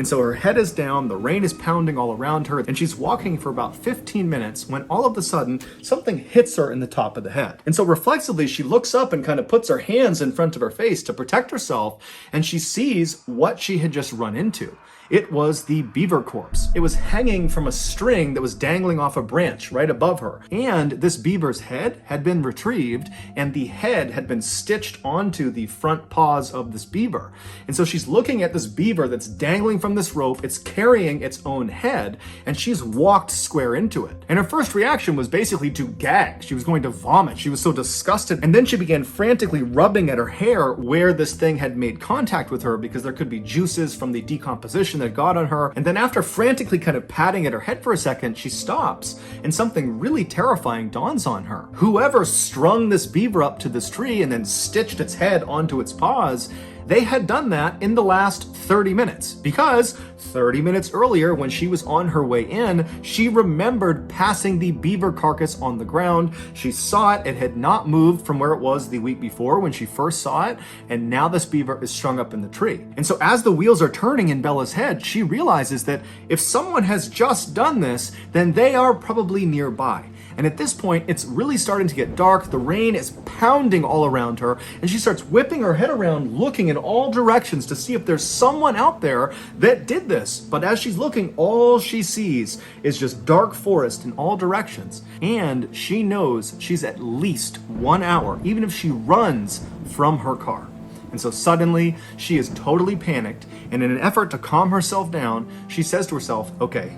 And so her head is down, the rain is pounding all around her, and she's walking for about 15 minutes when all of a sudden something hits her in the top of the head. And so reflexively, she looks up and kind of puts her hands in front of her face to protect herself, and she sees what she had just run into. It was the beaver corpse. It was hanging from a string that was dangling off a branch right above her. And this beaver's head had been retrieved, and the head had been stitched onto the front paws of this beaver. And so she's looking at this beaver that's dangling from this rope. It's carrying its own head, and she's walked square into it. And her first reaction was basically to gag. She was going to vomit. She was so disgusted. And then she began frantically rubbing at her hair where this thing had made contact with her, because there could be juices from the decomposition that got on her. And then after frantically kind of patting at her head for a second, she stops, and something really terrifying dawns on her. Whoever strung this beaver up to this tree and then stitched its head onto its paws, they had done that in the last 30 minutes, because 30 minutes earlier, when she was on her way in, she remembered passing the beaver carcass on the ground. She saw it. It had not moved from where it was the week before when she first saw it, and now this beaver is strung up in the tree. And so as the wheels are turning in Bella's head, she realizes that if someone has just done this, then they are probably nearby. And at this point, it's really starting to get dark. The rain is pounding all around her, and she starts whipping her head around, looking in all directions to see if there's someone out there that did this. But as she's looking, all she sees is just dark forest in all directions. And she knows she's at least 1 hour, even if she runs from her car. And so suddenly, she is totally panicked, and in an effort to calm herself down, she says to herself, okay,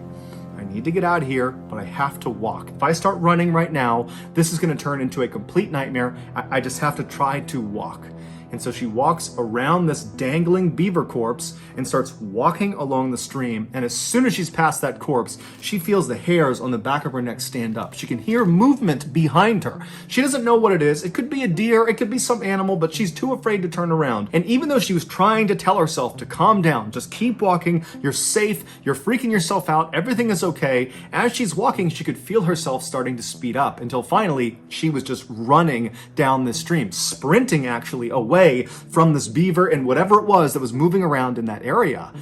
I need to get out of here, but I have to walk. If I start running right now, this is going to turn into a complete nightmare. I just have to try to walk. And so she walks around this dangling beaver corpse and starts walking along the stream. And as soon as she's past that corpse, she feels the hairs on the back of her neck stand up. She can hear movement behind her. She doesn't know what it is. It could be a deer, it could be some animal, but she's too afraid to turn around. And even though she was trying to tell herself to calm down, just keep walking, you're safe, you're freaking yourself out, everything is okay, as she's walking, she could feel herself starting to speed up until finally she was just running down this stream, sprinting actually away from this beaver and whatever it was that was moving around in that area.